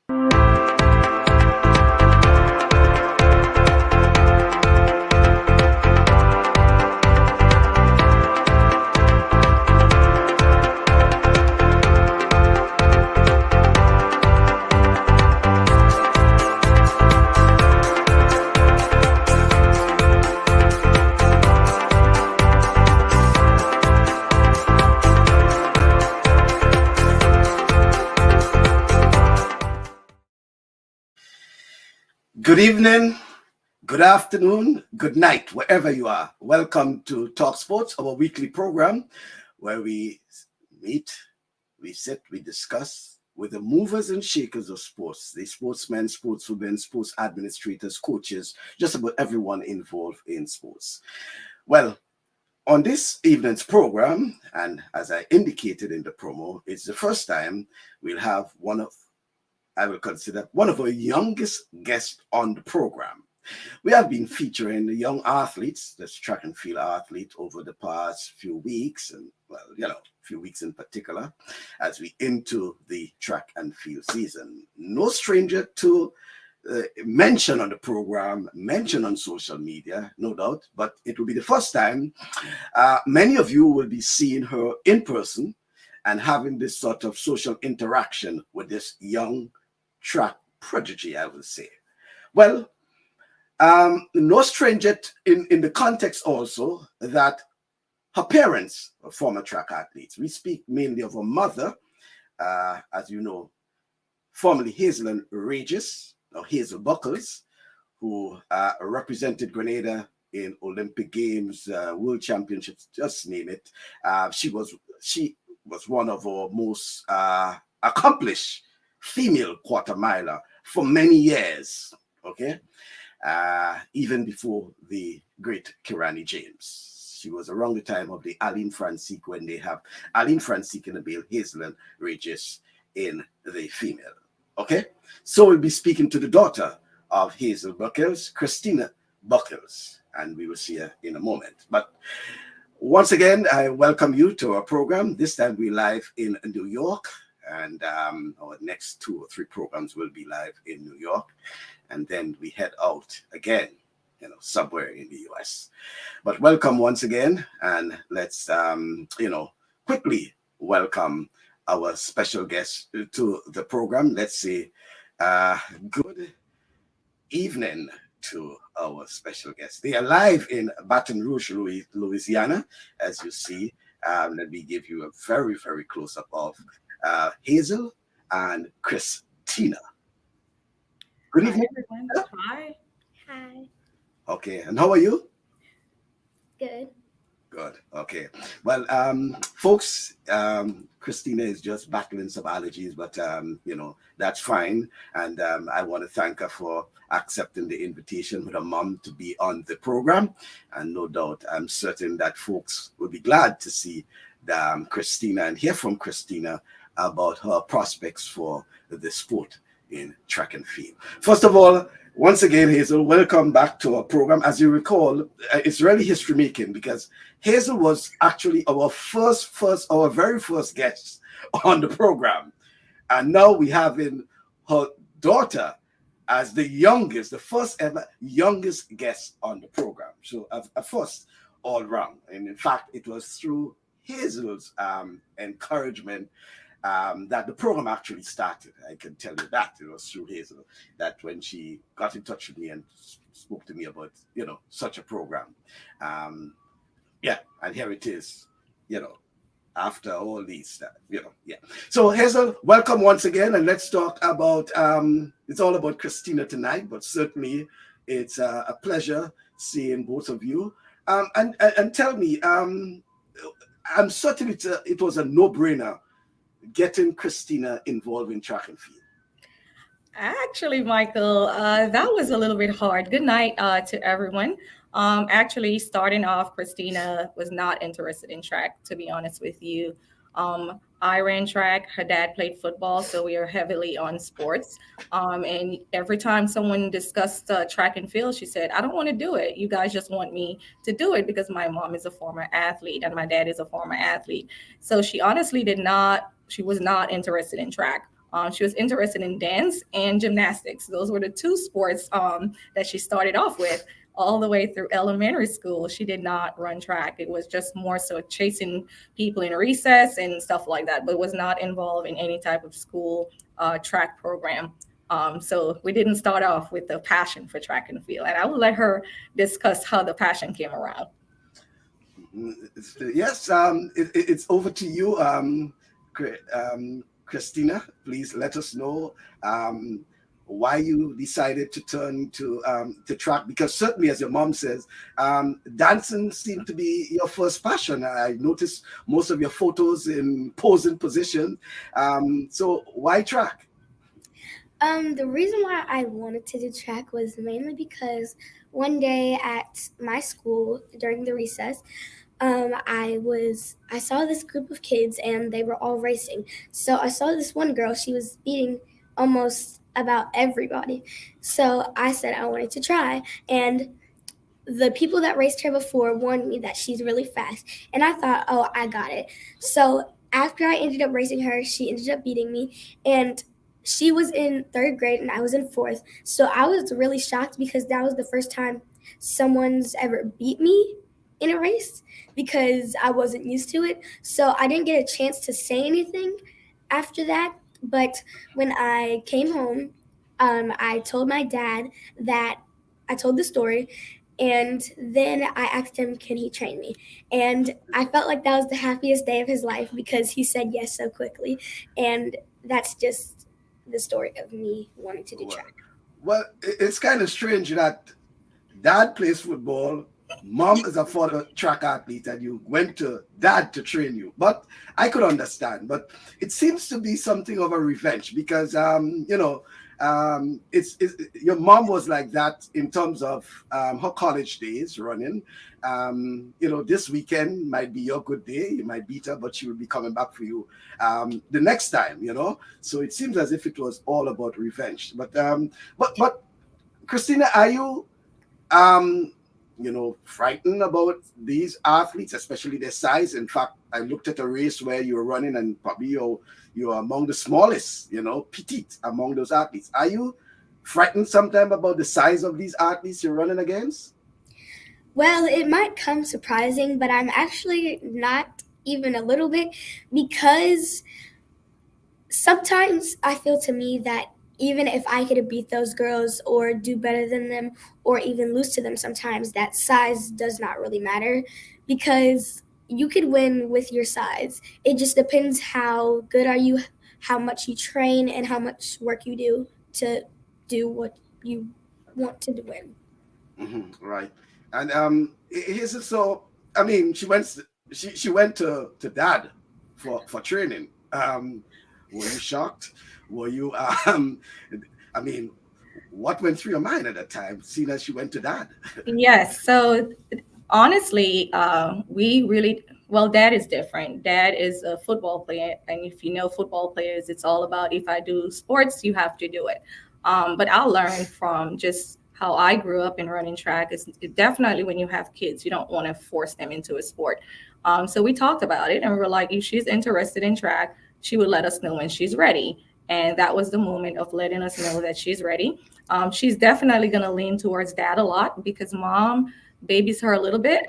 Good evening, good afternoon, good night, wherever you are. Welcome to TalkSports, our weekly program where we meet, we sit, we discuss with the movers and shakers of sports, the sportsmen, sportswomen, sports administrators, coaches, just about everyone involved in sports. Well, on this evening's program, and as I indicated in the promo, it's the first time we'll have I will consider one of our youngest guests on the program. We have been featuring the young athletes, this track and field athlete, over the past few weeks, and a few weeks in particular, as we into the track and field season. No stranger to mention on the program, mention on social media, no doubt, but it will be the first time many of you will be seeing her in person and having this sort of social interaction with this young track prodigy, I will say. Well, no stranger in the context also that her parents are former track athletes. We speak mainly of her mother, as you know, formerly Hazel-Ann Regis, or Hazel Buckels, who represented Grenada in Olympic Games, World Championships, just name it. She was one of our most accomplished female quarter miler for many years, okay? Even before the great Kirani James. She was around the time of the Aline Francisque, when they have Aline Francisque in the male, Hazel-Ann Regis in the female, okay? So we'll be speaking to the daughter of Hazel Buckels, Cristina Buckels, and we will see her in a moment. But once again, I welcome you to our program. This time we're live in New York, and our next 2 or 3 programs will be live in New York, and then we head out again, somewhere in the US. But welcome once again, and let's quickly welcome our special guest to the program. Let's say good evening to our special guests. They are live in Baton Rouge, Louisiana, as you see. Let me give you a very, very close up of Hazel and Cristina. Good evening. Hi, everyone. Hi. Hi. Okay, and how are you? Good. Good. Okay. Well, folks, Cristina is just battling some allergies, but that's fine. And I want to thank her for accepting the invitation with her mom to be on the program. And no doubt, I'm certain that folks will be glad to see Cristina and hear from Cristina about her prospects for the sport in track and field. First of all, once again, Hazel, welcome back to our program. As you recall, it's really history making because Hazel was actually our very first guest on the program. And now we have her daughter as the first ever youngest guest on the program. So a first all round. And in fact, it was through Hazel's encouragement that the program actually started. I can tell you that it was through Hazel that when she got in touch with me and spoke to me about such a program. And here it is, after all these, So Hazel, welcome once again, and let's talk about. It's all about Cristina tonight, but certainly it's a pleasure seeing both of you. And tell me, I'm certain it was a no-brainer getting Cristina involved in track and field. Actually, Michael, that was a little bit hard. Good night to everyone. Actually, starting off, Cristina was not interested in track, to be honest with you. I ran track. Her dad played football, so we are heavily on sports. And every time someone discussed track and field, she said, I don't want to do it. You guys just want me to do it because my mom is a former athlete and my dad is a former athlete. So she honestly she was not interested in track. She was interested in dance and gymnastics. Those were the two sports that she started off with all the way through elementary school. She did not run track. It was just more so chasing people in recess and stuff like that, but was not involved in any type of school track program. So we didn't start off with the passion for track and field. And I will let her discuss how the passion came around. Yes, it's over to you, Christina. Please let us know why you decided to turn to track, because certainly, as your mom says, dancing seemed to be your first passion. I noticed most of your photos in posing position. So why track? The reason why I wanted to do track was mainly because one day at my school during the recess, I saw this group of kids and they were all racing. So I saw this one girl, she was beating almost about everybody. So I said I wanted to try, and the people that raced her before warned me that she's really fast, and I thought, oh, I got it. So after I ended up racing her, she ended up beating me, and she was in third grade and I was in fourth. So I was really shocked because that was the first time someone's ever beat me in a race, because I wasn't used to it. So I didn't get a chance to say anything after that. But when I came home, I told my dad that I told the story, and then I asked him, can he train me? And I felt like that was the happiest day of his life because he said yes so quickly. And that's just the story of me wanting to do track. Well, it's kind of strange that dad plays football, mom is a former track athlete, and you went to dad to train you. But I could understand. But it seems to be something of a revenge because, it's your mom was like that in terms of her college days running. This weekend might be your good day. You might beat her, but she will be coming back for you the next time. So it seems as if it was all about revenge. But Christina, are you frightened about these athletes, especially their size? In fact, I looked at a race where you were running, and probably you're among the smallest, petite among those athletes. Are you frightened sometimes about the size of these athletes you're running against? Well, it might come surprising, but I'm actually not even a little bit, because sometimes I feel to me that even if I could beat those girls or do better than them or even lose to them sometimes, that size does not really matter, because you could win with your size. It just depends how good are you, how much you train, and how much work you do to do what you want to win. Right. And here's it. So I mean, she went to dad for training. Were you shocked? Were you I mean, what went through your mind at that time, seeing as she went to dad? Yes. So honestly, dad is different. Dad is a football player. And if you know football players, it's all about if I do sports, you have to do it. But I learned from just how I grew up in running track. Is definitely when you have kids, you don't want to force them into a sport. So we talked about it and we were like, if she's interested in track, she would let us know when she's ready. And that was the moment of letting us know that she's ready. She's definitely going to lean towards dad a lot because mom babies her a little bit.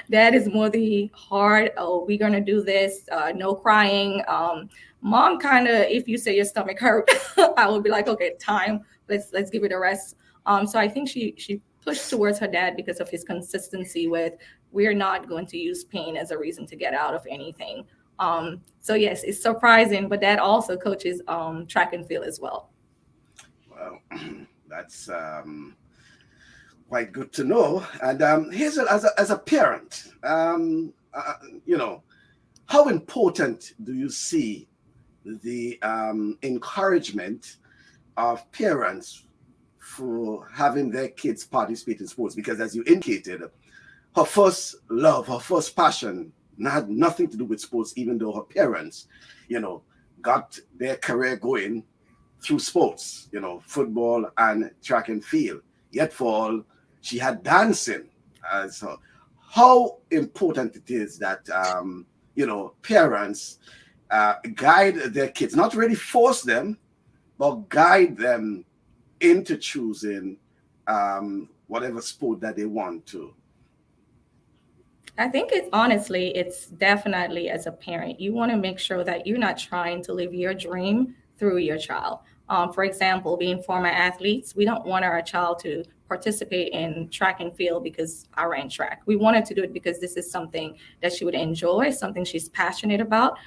Dad is more the hard, oh, we're going to do this, no crying. Mom kind of, if you say your stomach hurt, I would be like, okay, time, let's give it a rest. So I think she pushed towards her dad because of his consistency with, we're not going to use pain as a reason to get out of anything. So yes, it's surprising, but dad also coaches track and field as well. Well, that's quite good to know. And Hazel, as a parent, how important do you see the encouragement of parents for having their kids participate in sports? Because as you indicated, her first love, her first passion had nothing to do with sports, even though her parents, got their career going through sports, football and track and field. Yet for all, she had dancing. So how important it is that, parents guide their kids, not really force them, but guide them into choosing whatever sport that they want to? I think it's definitely as a parent, you want to make sure that you're not trying to live your dream through your child. For example, being former athletes, we don't want our child to participate in track and field because I ran track. We wanted to do it because this is something that she would enjoy, something she's passionate about.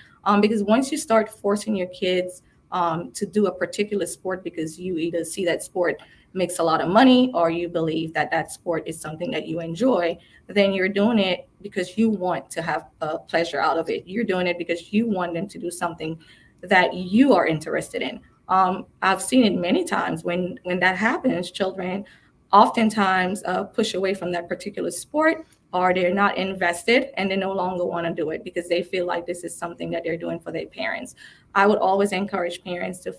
Because once you start forcing your kids to do a particular sport because you either see that sport makes a lot of money or you believe that that sport is something that you enjoy, then you're doing it because you want to have a pleasure out of it. You're doing it because you want them to do something that you are interested in. I've seen it many times when that happens, children oftentimes push away from that particular sport, or they're not invested and they no longer want to do it because they feel like this is something that they're doing for their parents. I would always encourage parents to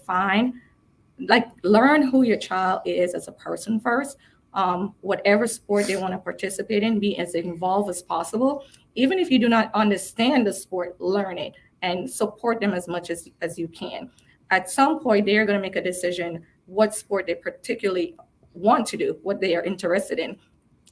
learn who your child is as a person first. Whatever sport they want to participate in, be as involved as possible. Even if you do not understand the sport, learn it and support them as much as you can. At some point, they are going to make a decision what sport they particularly want to do, what they are interested in.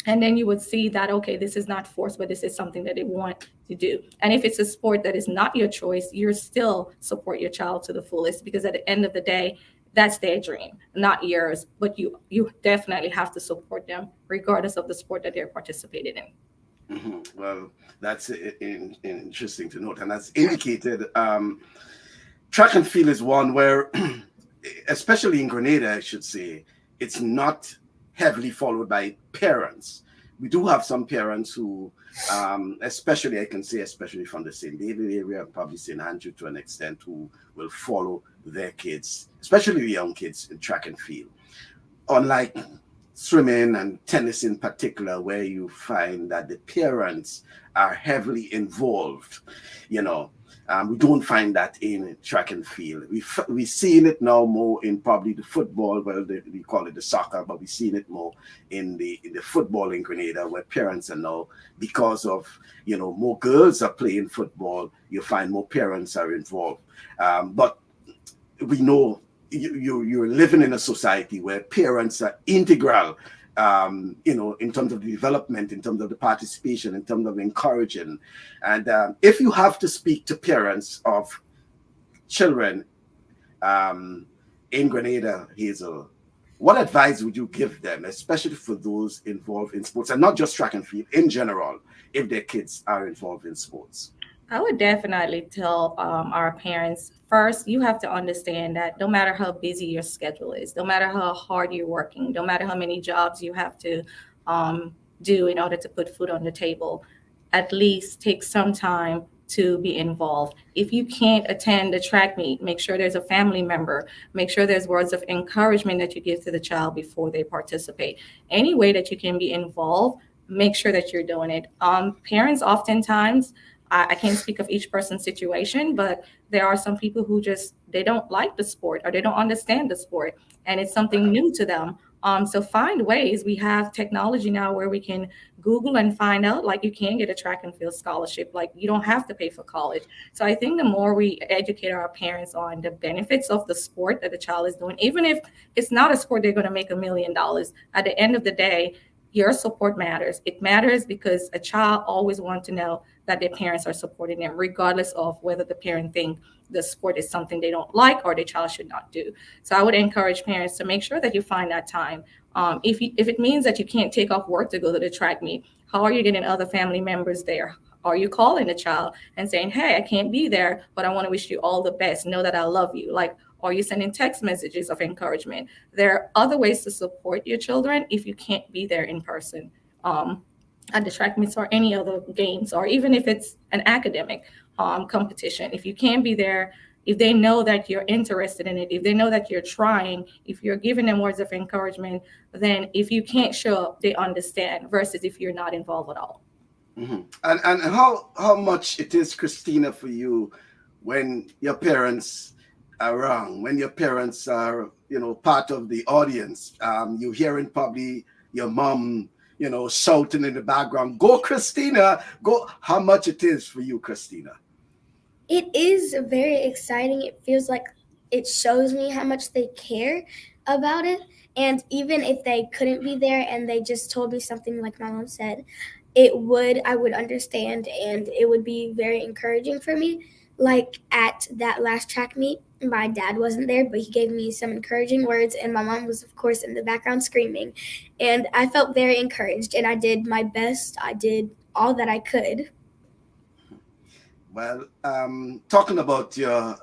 And then you would see that, okay, this is not forced, but this is something that they want to do. And if it's a sport that is not your choice, you still support your child to the fullest, because at the end of the day, that's their dream, not yours. But you definitely have to support them regardless of the sport that they're participating in. Mm-hmm. Well, that's interesting to note. And that's indicated, track and field is one where, especially in Grenada, I should say, it's not heavily followed by parents. We do have some parents who, especially from the St. David area, and probably St. Andrew to an extent, who will follow their kids, especially the young kids, in track and field. Unlike swimming and tennis in particular, where you find that the parents are heavily involved, we don't find that in track and field. We've seen it now more in probably the football. Well, we call it the soccer, but we've seen it more in the football in Grenada, where parents are now, because of more girls are playing football, you find more parents are involved. But we know you're living in a society where parents are integral. In terms of the development, in terms of the participation, in terms of encouraging. And if you have to speak to parents of children in Grenada, Hazel, what advice would you give them, especially for those involved in sports, and not just track and field, in general, if their kids are involved in sports? I would definitely tell our parents, first, you have to understand that no matter how busy your schedule is, no matter how hard you're working, no matter how many jobs you have to do in order to put food on the table, at least take some time to be involved. If you can't attend the track meet, make sure there's a family member, make sure there's words of encouragement that you give to the child before they participate. Any way that you can be involved, make sure that you're doing it. Parents oftentimes, I can't speak of each person's situation, but there are some people who they don't like the sport or they don't understand the sport and it's something new to them. So find ways. We have technology now where we can Google and find out, like you can get a track and field scholarship, like you don't have to pay for college. So I think the more we educate our parents on the benefits of the sport that the child is doing, even if it's not a sport they're going to make $1 million, at the end of the day, your support matters. It matters because a child always wants to know that their parents are supporting them, regardless of whether the parent think the sport is something they don't like or the child should not do. So I would encourage parents to make sure that you find that time. If it means that you can't take off work to go to the track meet, how are you getting other family members there? Are you calling the child and saying, hey, I can't be there, but I want to wish you all the best. Know that I love you. Are you sending text messages of encouragement? There are other ways to support your children if you can't be there in person at the track meets or any other games, or even if it's an academic competition. If you can't be there, if they know that you're interested in it, if they know that you're trying, if you're giving them words of encouragement, then if you can't show up, they understand, versus if you're not involved at all. Mm-hmm. And how much it is, Cristina, for you when your parents around, when your parents are, part of the audience, you're hearing probably your mom, shouting in the background, go Cristina, go. How much it is for you, Cristina? It is very exciting. It feels like it shows me how much they care about it. And even if they couldn't be there and they just told me something like my mom said, I would understand and it would be very encouraging for me. Like at that last track meet, my dad wasn't there, but he gave me some encouraging words, and my mom was, of course, in the background screaming. And I felt very encouraged, and I did my best. I did all that I could. Well, talking about your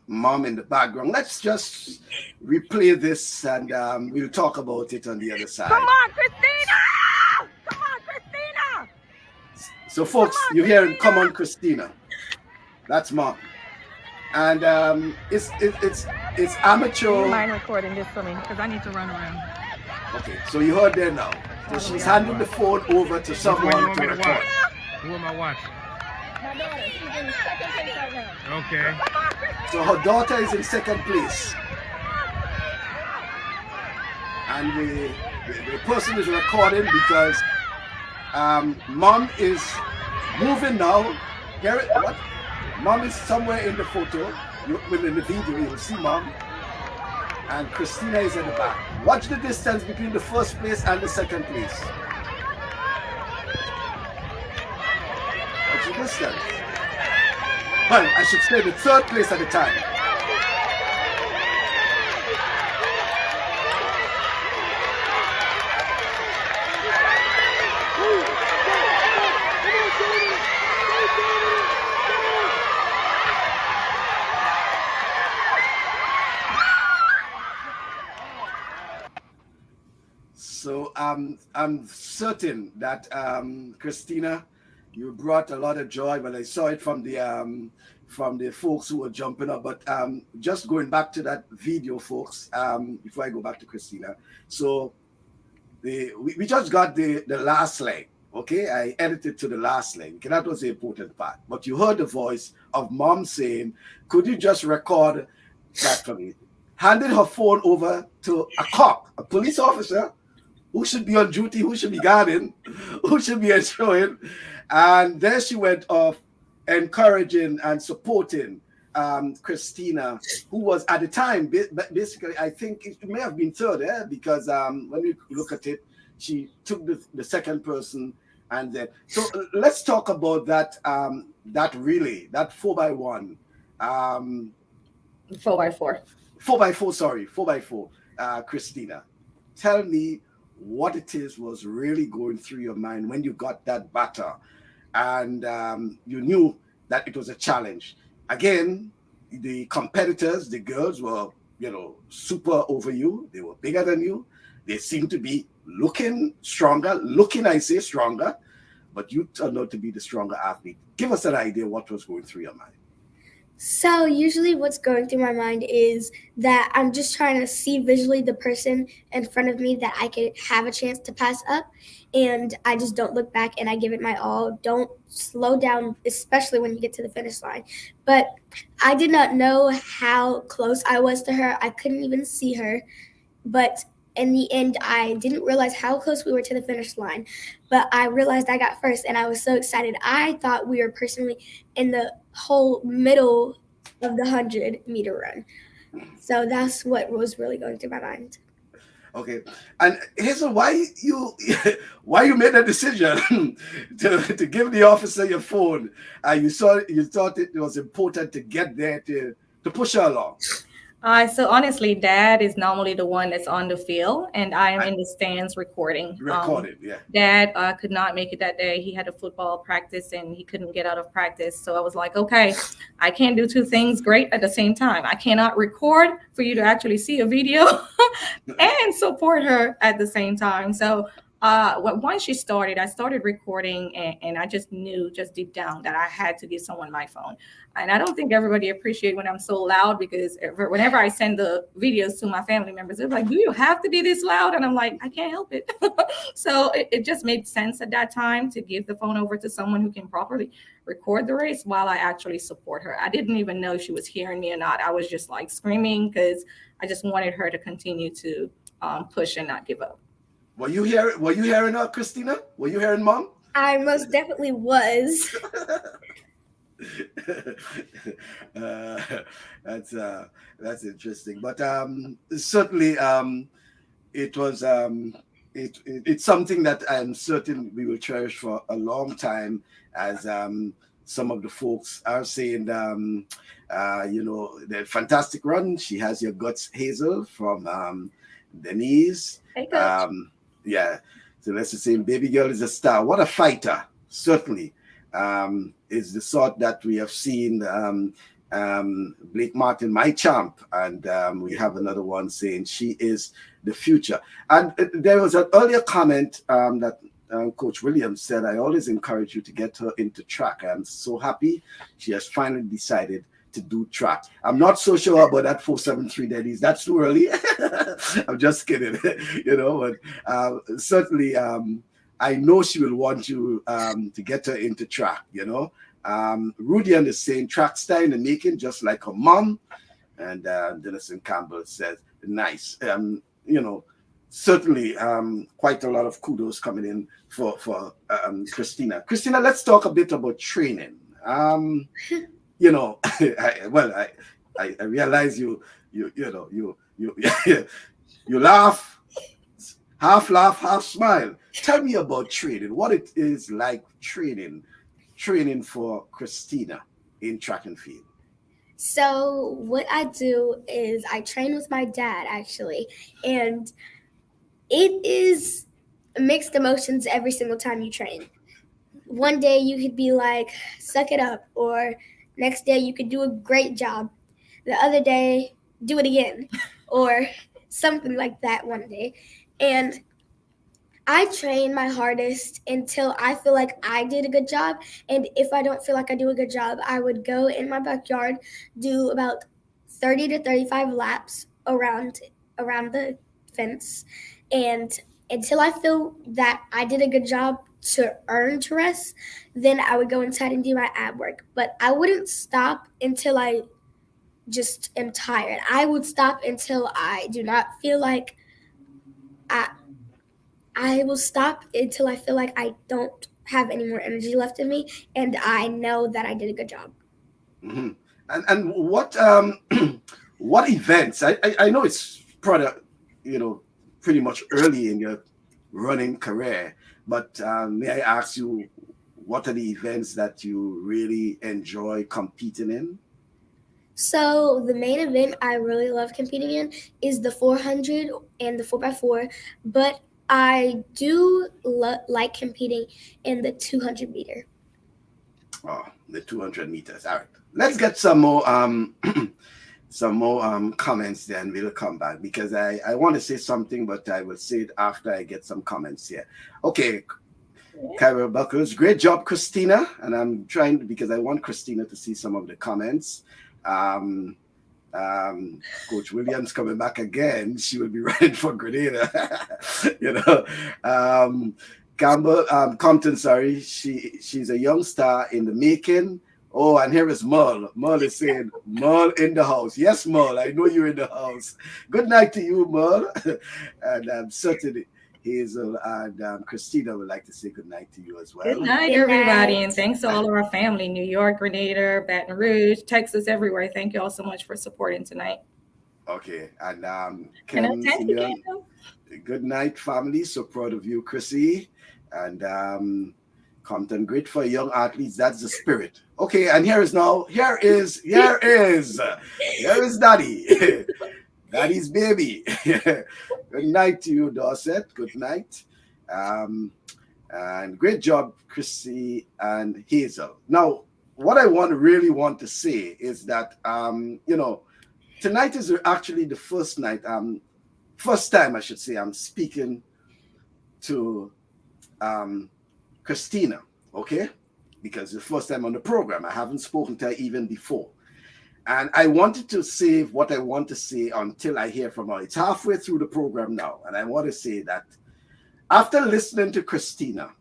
mom in the background, let's just replay this and we'll talk about it on the other side. Come on, Cristina! Come on, Cristina! So, folks, you hear "Come on, Cristina." That's mom, and it's amateur. Do you mind recording this for me? Because I need to run around. Okay, so you heard there now. So she's handing the phone over to someone to record. Who am I watching? My daughter, she's in second place right now. Okay. So her daughter is in second place. And the person is recording because mom is moving now. Hear it? What? Mom is somewhere in the photo. Within the video, you'll see mom. And Cristina is in the back. Watch the distance between the first place and the second place. Watch the distance. Well, I should say the third place at the time. So I'm certain that Cristina, you brought a lot of joy. Well, I saw it from the folks who were jumping up. But just going back to that video, folks, before I go back to Cristina. So we just got the last leg. Okay, I edited to the last leg. Okay, that was the important part. But you heard the voice of mom saying, "Could you just record that for me?" Handed her phone over to a cop, a police officer, who should be on duty, who should be guarding, who should be ensuring. And there she went off encouraging and supporting Cristina, who was at the time, basically, I think it may have been third, because when we look at it, she took the second person. And then, so let's talk about that relay, that 4x1. 4x4. 4x4, sorry, 4x4. Cristina, tell me what it was really going through your mind when you got that batter and you knew that it was a challenge. Again, the competitors, the girls were, super over you. They were bigger than you. They seemed to be looking stronger, but you turned out to be the stronger athlete. Give us an idea what was going through your mind. So usually what's going through my mind is that I'm just trying to see visually the person in front of me that I could have a chance to pass up, and I just don't look back and I give it my all. Don't slow down, especially when you get to the finish line. But I did not know how close I was to her. I couldn't even see her. But in the end, I didn't realize how close we were to the finish line, but I realized I got first, and I was so excited. I thought we were personally in the whole middle of the 100-meter run. So that's what was really going through my mind. Okay, and Hazel, why you made that decision to give the officer your phone? You thought it was important to get there to push her along. So honestly, Dad is normally the one that's on the field, and I am in the stands recording. Yeah. Dad could not make it that day. He had a football practice, and he couldn't get out of practice. So I was like, okay, I can't do two things great at the same time. I cannot record for you to actually see a video and support her at the same time. So once she started, I started recording, and I just knew just deep down that I had to give someone my phone. And I don't think everybody appreciates when I'm so loud, because whenever I send the videos to my family members, they're like, "Do you have to be this loud?" And I'm like, I can't help it. So it just made sense at that time to give the phone over to someone who can properly record the race while I actually support her. I didn't even know she was hearing me or not. I was just like screaming because I just wanted her to continue to push and not give up. Were you hearing her, Cristina? Were you hearing Mom? I most definitely was. uh, that's that's interesting, but certainly it was it's something that I'm certain we will cherish for a long time, as some of the folks are saying. The fantastic run she has, your guts, Hazel, from Denise. Hey, Coach. Yeah, so let's just say baby girl is a star. What a fighter, certainly. Is the sort that we have seen. Blake Martin, my champ, and we have another one saying she is the future. And there was an earlier comment that Coach Williams said, I always encourage you to get her into track. I'm so happy she has finally decided to do track. I'm not so sure about that 473 daddies. That's too early. I'm just kidding, but certainly I know she will want you to get her into track, Rudy is saying track style in the making, just like her mom. And Denison Campbell says, nice. Certainly quite a lot of kudos coming in for Cristina. Cristina, let's talk a bit about training. I realize you laugh, half smile. Tell me about training. What it is like training for Cristina in track and field. So what I do is I train with my dad, actually, and it is mixed emotions every single time you train. One day you could be like, suck it up, or next day you could do a great job. The other day, do it again, or something like that one day. And I train my hardest until I feel like I did a good job. And if I don't feel like I do a good job, I would go in my backyard, do about 30 to 35 laps around the fence. And until I feel that I did a good job to earn to rest, then I would go inside and do my ab work. But I wouldn't stop until I just am tired. I would stop until I do not feel like I will stop until I feel like I don't have any more energy left in me, and I know that I did a good job. Mm-hmm. And what what events? I know it's pretty much early in your running career, but may I ask you, what are the events that you really enjoy competing in? So the main event I really love competing in is the 400 and the 4x4, but I do like competing in the 200 meter. Oh, the 200 meters. All right. Let's get some more comments, then we'll come back, because I want to say something, but I will say it after I get some comments here. Okay. Hazel Buckels, great job, Cristina. And I'm trying, because I want Cristina to see some of the comments. Coach Williams coming back again. She will be running for Grenada. Campbell, Compton, sorry. She's a young star in the making. Oh, and here is Merle. Merle is saying, Merle in the house. Yes, Merle, I know you're in the house. Good night to you, Merle. And certainly Hazel and Cristina would like to say good night to you as well. Good night, everybody. And thanks to all of our family, New York, Grenada, Baton Rouge, Texas, everywhere. Thank you all so much for supporting tonight. Okay. And Ken, good night, family. So proud of you, Chrissy. And Compton, great for young athletes. That's the spirit. Okay, and here is Daddy. Daddy's baby. Good night to you, Dorset. Good night. And great job, Chrissy and Hazel. Now, what I really want to say is that tonight is actually the first time I should say I'm speaking to Cristina, okay? Because it's the first time on the program. I haven't spoken to her even before. And I wanted to save what I want to say until I hear from her. It's halfway through the program now. And I want to say that after listening to Cristina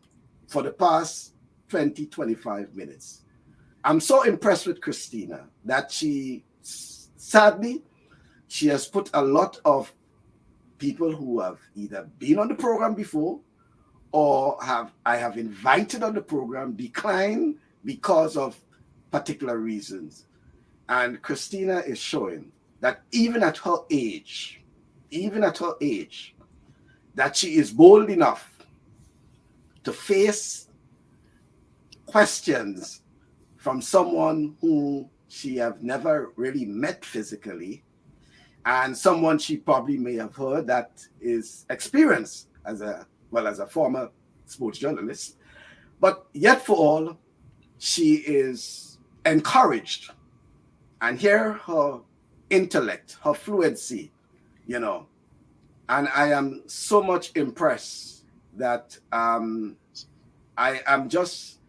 for the past 20, 25 minutes, I'm so impressed with Cristina that sadly, she has put a lot of people who have either been on the program before or I have invited on the program decline because of particular reasons. And Cristina is showing that even at her age, that she is bold enough to face questions from someone who she have never really met physically, and someone she probably may have heard that is experienced as a former sports journalist. But yet for all, she is encouraged, and here her intellect, her fluency, and I am so much impressed that I am just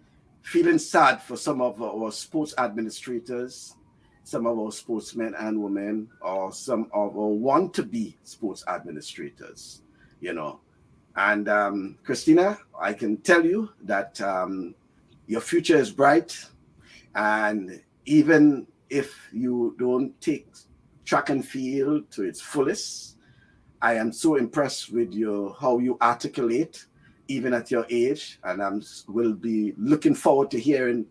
feeling sad for some of our sports administrators, some of our sportsmen and women, or some of our want-to-be sports administrators, you know. And Cristina, I can tell you that your future is bright. And even if you don't take track and field to its fullest, I am so impressed with how you articulate, even at your age, and will be looking forward to hearing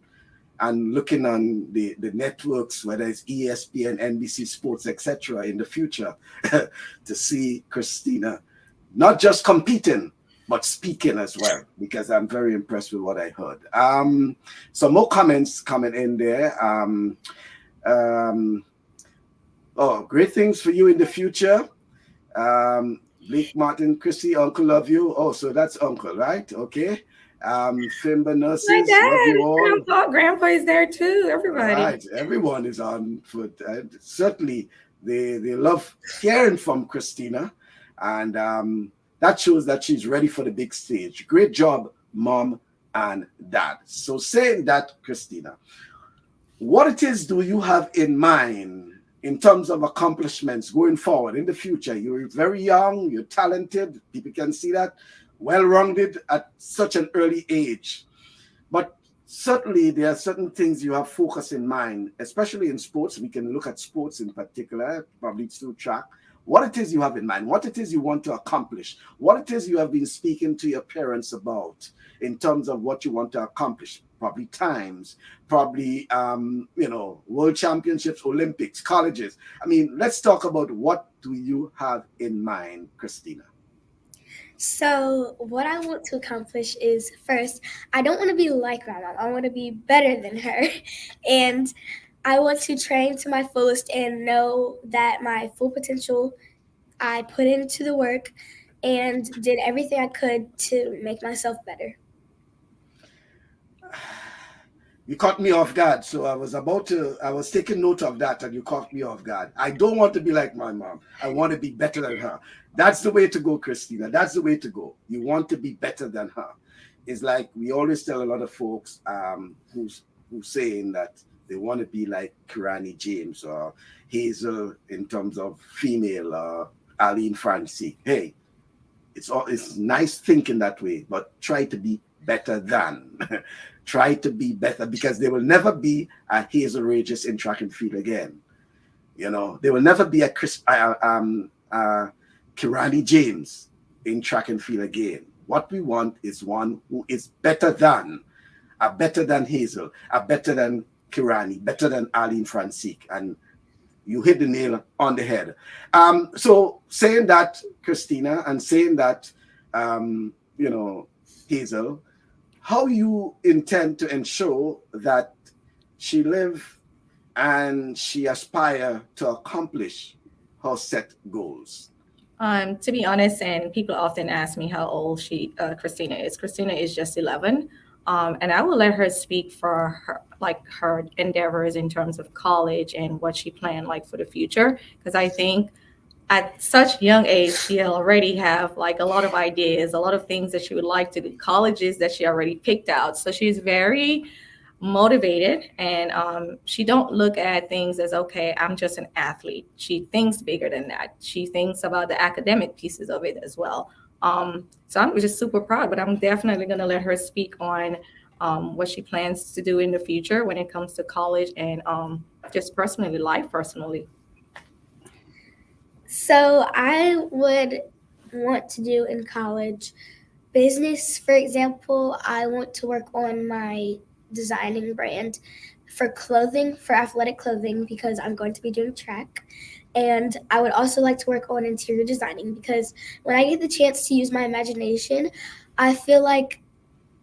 and looking on the networks, whether it's ESPN, NBC Sports, etc., in the future, to see Cristina not just competing, but speaking as well, because I'm very impressed with what I heard. Some more comments coming in there. Great things for you in the future. Blake Martin, Chrissy, Uncle love you. Oh, so that's Uncle, right? Okay. Fimba Nurses, My dad, love you all. Grandpa is there too. Everybody. Right, everyone is on foot. Certainly, they love hearing from Cristina, and that shows that she's ready for the big stage. Great job, Mom and Dad. So saying that, Cristina, what it is do you have in mind in terms of accomplishments going forward in the future? You're very young, you're talented, people can see that, well-rounded at such an early age. But certainly there are certain things you have focus in mind, especially in sports. We can look at sports in particular, probably through track. What it is you have in mind, what it is you want to accomplish, what it is you have been speaking to your parents about in terms of what you want to accomplish, probably times, probably, world championships, Olympics, colleges. I mean, let's talk about what do you have in mind, Cristina? So what I want to accomplish is, first, I don't want to be like my mom. I want to be better than her. And I want to train to my fullest and know that my full potential, I put into the work and did everything I could to make myself better. You caught me off guard. So I was taking note of that, and you caught me off guard. I don't want to be like my mom. I want to be better than her. That's the way to go, Cristina. That's the way to go. You want to be better than her. It's like we always tell a lot of folks who's saying that they want to be like Kirani James or Hazel in terms of female, or Aline Francie. Hey, it's nice thinking that way, but try to be better than. Try to be better, because there will never be a Hazel Regis in track and field again. There will never be a Kirani James in track and field again. What we want is one who is better than Hazel, better than Kirani, better than Aline Francie, and you hit the nail on the head. So saying that, Cristina, and saying that, Hazel, how you intend to ensure that she live and she aspire to accomplish her set goals? To be honest, and people often ask me how old Cristina is. Cristina is just 11. And I will let her speak for her endeavors in terms of college and what she planned for the future. Because I think at such young age, she already have a lot of ideas, a lot of things that she would like to do, colleges that she already picked out. So she's very motivated, and she don't look at things as, okay, I'm just an athlete. She thinks bigger than that. She thinks about the academic pieces of it as well. So I'm just super proud, but I'm definitely going to let her speak on what she plans to do in the future when it comes to college and just life personally. So I would want to do in college business, for example. I want to work on my designing brand. for clothing, for athletic clothing, because I'm going to be doing track. And I would also like to work on interior designing, because when I get the chance to use my imagination, I feel like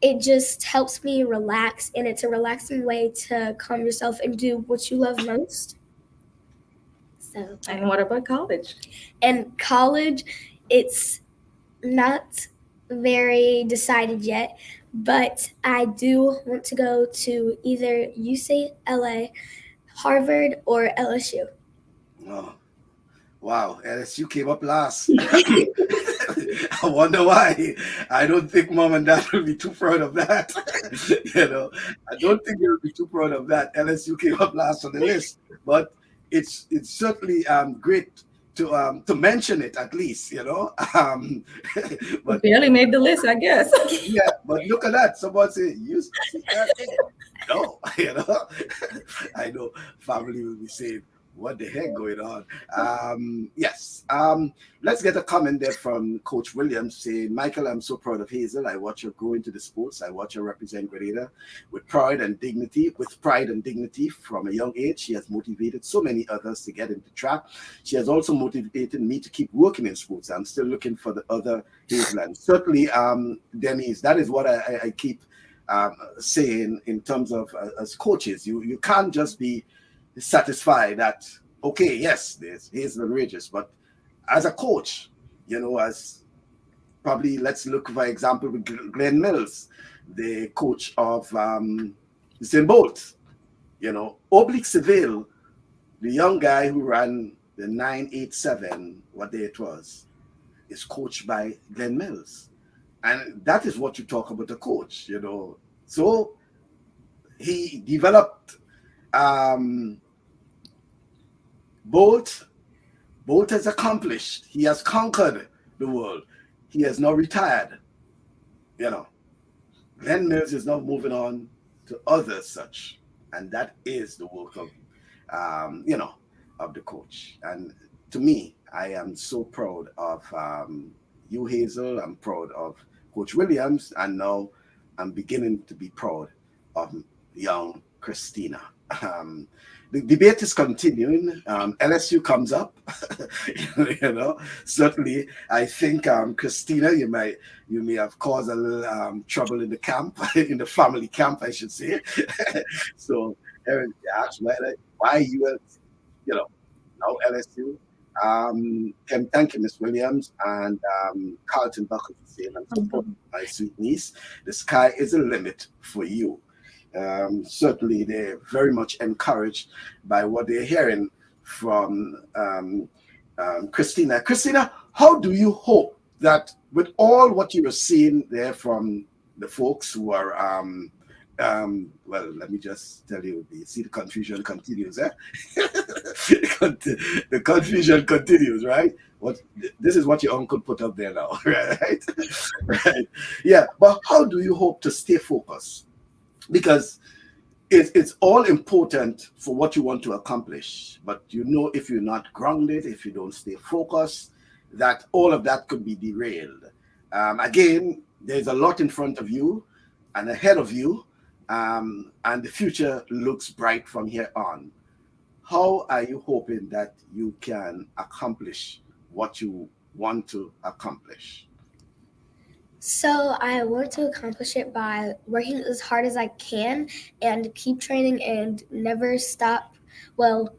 it just helps me relax, and it's a relaxing way to calm yourself and do what you love most. So, And what about college? and college, it's not very decided yet, but I do want to go to either UCLA, Harvard, or LSU. Oh, wow, LSU came up last. I wonder why. I don't think mom and dad will be too proud of that. I don't think they'll be too proud of that. LSU came up last on the list, but it's certainly great to mention it at least. But Barely made the list, I guess. yeah, but look at that. Someone say you see that thing? No, I know family will be saying, what the heck going on? Yes. Let's get a comment there from Coach Williams saying, Michael, I'm so proud of Hazel. I watch her grow into the sports. I watch her represent Grenada with pride and dignity. With pride and dignity from a young age, she has motivated so many others to get into track. She has also motivated me to keep working in sports. I'm still looking for the other Hazel. And certainly, Denise, that is what I keep saying in terms of as coaches. You can't just be satisfied that, okay, yes, there's Hazel-Ann Regis, but as a coach, as probably, let's look for example with Glenn Mills, the coach of Usain Bolt, Oblique Seville, the young guy who ran the 987, what day it was, is coached by Glenn Mills. And that is what you talk about a coach, So he developed Bolt has accomplished. He has conquered the world. He has now retired. Glenn Mills is now moving on to other such, and that is the work of, of the coach. And to me, I am so proud of you, Hazel. I'm proud of Coach Williams, and now I'm beginning to be proud of young Cristina. The debate is continuing. LSU comes up. Certainly, I think Cristina, you may have caused a little trouble in the camp, in the family camp, I should say. So, Aaron asked why you now LSU. Thank you, Miss Williams, and Carlton Buckles is saying, I'm supporting my sweet niece. The sky is the limit for you. Certainly, they're very encouraged by what they're hearing from Cristina. Cristina, how do you hope that with all what you are seeing there from the folks who are, well, let me just tell you, see the confusion continues, eh? The confusion continues, right? This is what your uncle put up there now, right? Right. Yeah, but how do you hope to stay focused? Because it's all important for what you want to accomplish. But if you're not grounded, if you don't stay focused, that all of that could be derailed. Again, there's a lot in front of you and ahead of you, and the future looks bright from here on. How are you hoping that you can accomplish what you want to accomplish? So I want to accomplish it by working as hard as I can and keep training and never stop. Well,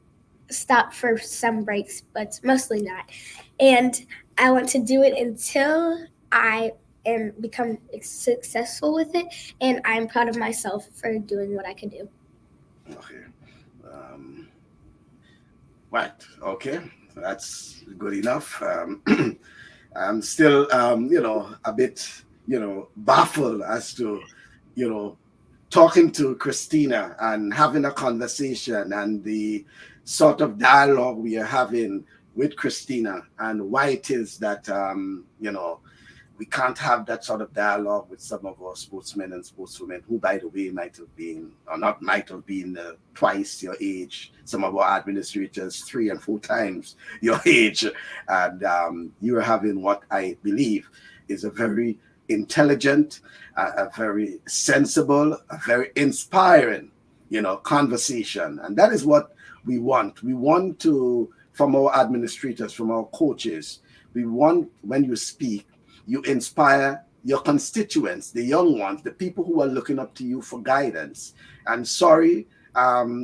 stop for some breaks, but mostly not. And I want to do it until I become successful with it, and I'm proud of myself for doing what I can do. Okay. Right. Okay. That's good enough. I'm still, a bit, baffled as to, talking to Cristina and having a conversation and the sort of dialogue we are having with Cristina, and why it is that, we can't have that sort of dialogue with some of our sportsmen and sportswomen who, by the way, might have been twice your age. Some of our administrators 3 and 4 times your age. And you are having what I believe is a very intelligent, a very sensible, a very inspiring conversation. And that is what we want. We want to, from our administrators, from our coaches, we want, when you speak, you inspire your constituents, the young ones, the people who are looking up to you for guidance. And sorry,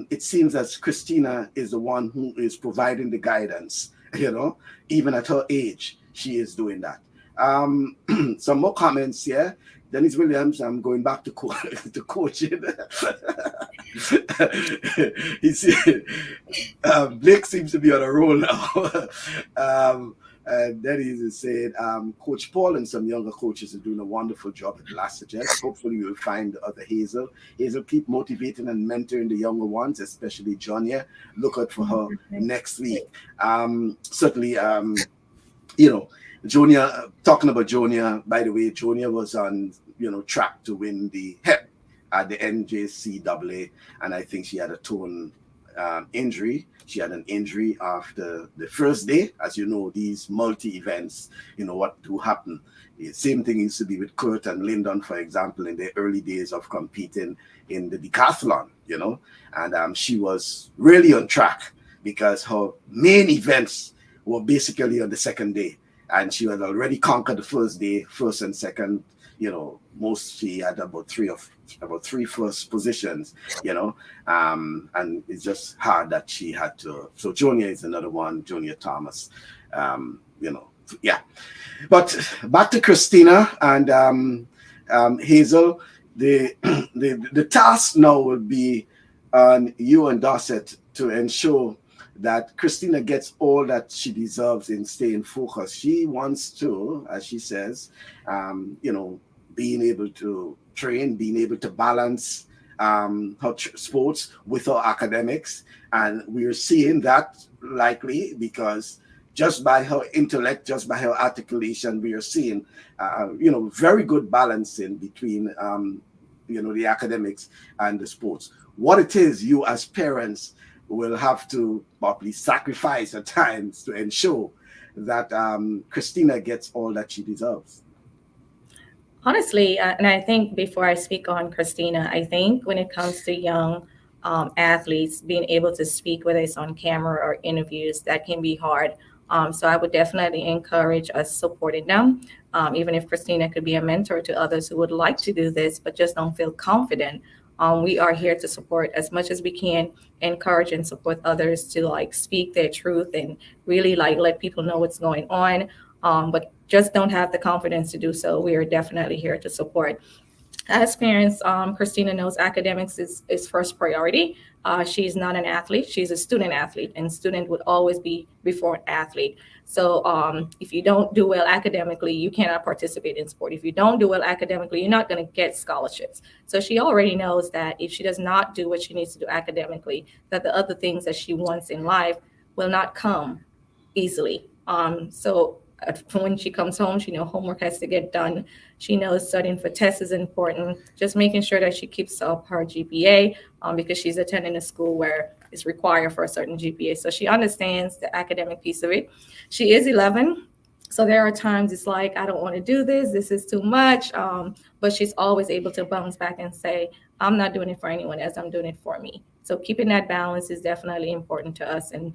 it seems as Cristina is the one who is providing the guidance, even at her age, she is doing that. Some more comments here. Dennis Williams, I'm going back to to coaching. He said, Blake seems to be on a roll now. Dennis is saying, Coach Paul and some younger coaches are doing a wonderful job at Lasajet. Hopefully we'll find the other Hazel. Hazel, keep motivating and mentoring the younger ones, especially Jonia. Look out for her next week. Certainly, Jonia, talking about Jonia, by the way, Jonia was on, track to win the HEP at the NJCAA, and I think she had a torn injury. She had an injury after the first day. As you know, these multi-events, what do happen. The same thing used to be with Kurt and Lyndon, for example, in the early days of competing in the decathlon, and she was really on track because her main events were basically on the second day. And she had already conquered the first day, first and second, she had about three first positions, and it's just hard that she had to. So Jonia is another one, Jonia Thomas, yeah. But back to Cristina and Hazel, the task now would be on you and Dorset to ensure that Cristina gets all that she deserves in staying focused. She wants to, as she says, being able to train, being able to balance her sports with her academics. And we're seeing that likely because just by her intellect, just by her articulation, we are seeing, very good balancing between, the academics and the sports. What it is, you as parents will have to probably sacrifice at times to ensure that Cristina gets all that she deserves. Honestly, and I think before I speak on Cristina, I think when it comes to young athletes, being able to speak, whether it's on camera or interviews, that can be hard. So I would definitely encourage us supporting them, even if Cristina could be a mentor to others who would like to do this, but just don't feel confident. We are here to support as much as we can, encourage and support others to speak their truth and really let people know what's going on. But just don't have the confidence to do so. We are definitely here to support. As parents, Cristina knows academics is first priority. She's not an athlete. She's a student athlete, and student would always be before an athlete. So if you don't do well academically, you cannot participate in sport. If you don't do well academically, you're not going to get scholarships. So she already knows that if she does not do what she needs to do academically, that the other things that she wants in life will not come easily. So when she comes home, she knows homework has to get done. She knows studying for tests is important. Just making sure that she keeps up her GPA because she's attending a school where it's required for a certain GPA. So she understands the academic piece of it. She is 11. So there are times it's like, I don't want to do this. This is too much. But she's always able to bounce back and say, I'm not doing it for anyone else. I'm doing it for me. So keeping that balance is definitely important to us. And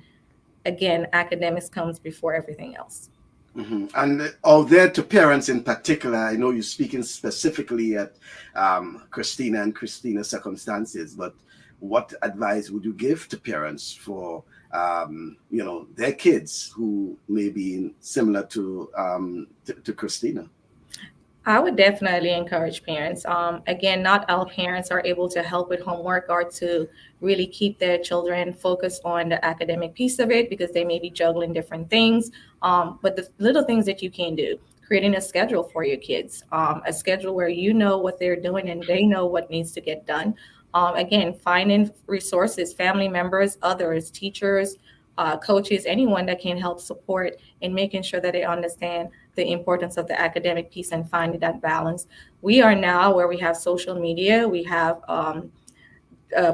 again, academics comes before everything else. Mm-hmm. And out there to parents in particular, I know you're speaking specifically at Cristina and Cristina's circumstances, but what advice would you give to parents for, their kids who may be similar to Cristina? I would definitely encourage parents. Again, not all parents are able to help with homework or to really keep their children focused on the academic piece of it because they may be juggling different things. But the little things that you can do, creating a schedule for your kids, a schedule where you know what they're doing and they know what needs to get done. Again, finding resources, family members, others, teachers, coaches, anyone that can help support in making sure that they understand the importance of the academic piece and finding that balance. We are now where we have social media, we have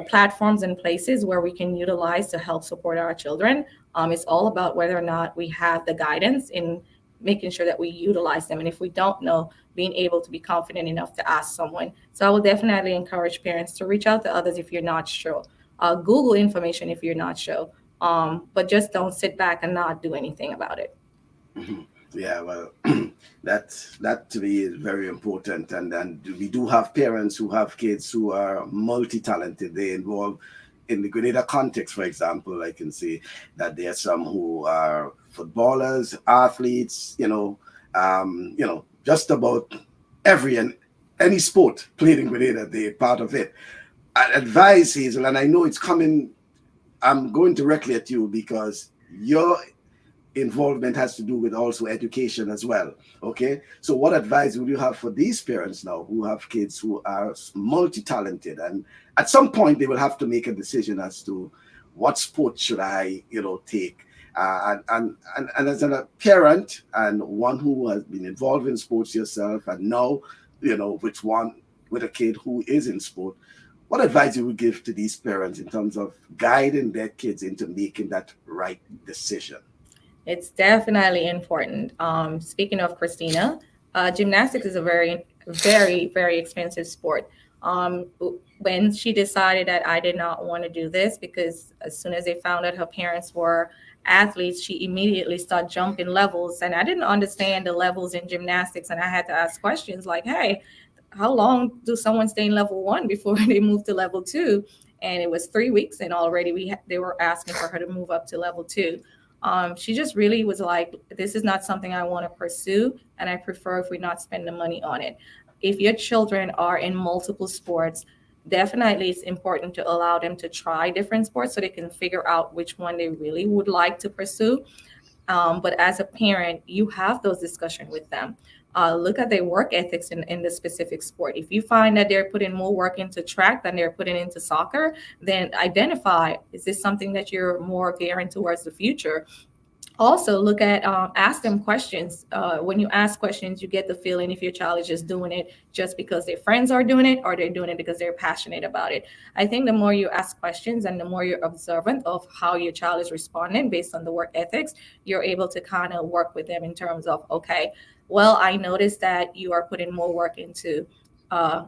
platforms and places where we can utilize to help support our children. It's all about whether or not we have the guidance in making sure that we utilize them. And if we don't know, being able to be confident enough to ask someone. So I would definitely encourage parents to reach out to others if you're not sure. Google information if you're not sure. But just don't sit back and not do anything about it. Mhm. Yeah, well, that to me is very important, and we do have parents who have kids who are multi-talented. They involve in the Grenada context, for example. I can say that there are some who are footballers, athletes. Just about every and any sport played in Grenada, they're part of it. I advise Hazel, and I know it's coming. I'm going directly at you because your involvement has to do with also education as well. Okay, so what advice would you have for these parents now who have kids who are multi-talented, and at some point they will have to make a decision as to what sport should I take, and as a parent and one who has been involved in sports yourself, and now with a kid who is in sport, what advice you would give to these parents in terms of guiding their kids into making that right decision? It's definitely important. Speaking of Christina, gymnastics is a very, very, very expensive sport. Um, when she decided that I did not want to do this, because as soon as they found out her parents were athletes, she immediately started jumping levels. And I didn't understand the levels in gymnastics. And I had to ask questions like, hey, how long do someone stay in level one before they move to level two? And it was 3 weeks, and already they were asking for her to move up to level two. She just really was like, this is not something I want to pursue, and I prefer if we not spend the money on it. If your children are in multiple sports, definitely it's important to allow them to try different sports so they can figure out which one they really would like to pursue. But as a parent, you have those discussions with them. Look at their work ethics in the specific sport. If you find that they're putting more work into track than they're putting into soccer, then identify, is this something that you're more gearing towards the future? Also look at ask them questions. When you ask questions, you get the feeling if your child is just doing it just because their friends are doing it, or they're doing it because they're passionate about it. I think the more you ask questions and the more you're observant of how your child is responding based on the work ethics, you're able to kind of work with them in terms of, okay, well, I noticed that you are putting more work into uh,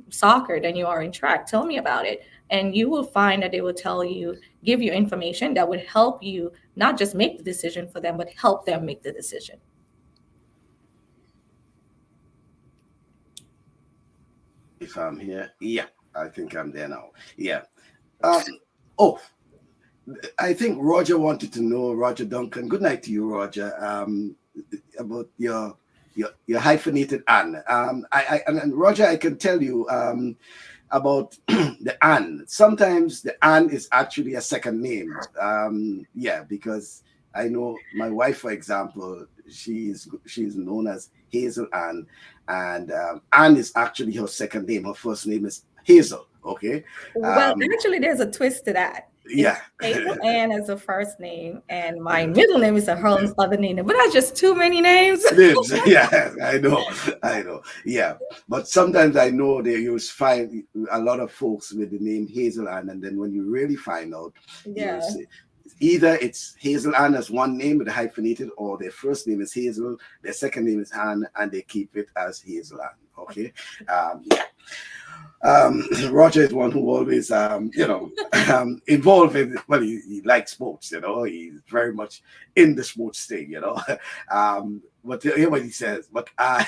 soccer than you are in track. Tell me about it. And you will find that they will tell you, give you information that would help you not just make the decision for them, but help them make the decision. If I'm here, yeah, I think I'm there now. Yeah. Um, oh, I think Roger wanted to know, Roger Duncan. Good night to you, Roger. About your hyphenated Anne. And Roger, I can tell you about the Anne. Sometimes the Anne is actually a second name. Yeah, because I know my wife, for example, she's known as Hazel-Ann, and Anne is actually her second name. Her first name is Hazel. Okay. Well, actually, there's a twist to that. Yeah. Hazel-Ann is the first name, and my middle name is a whole other name. But that's just too many names. Names. Yeah, I know. Yeah, but sometimes I know that you find a lot of folks with the name Hazel-Ann, and then when you really find out, Yeah. see, either it's Hazel-Ann as one name with a hyphenated, or their first name is Hazel, their second name is Ann, and they keep it as Hazel-Ann. Okay. Yeah. Roger is one who always, involved in, well, he likes sports, he's very much in the sports thing, but hear what he says, but I,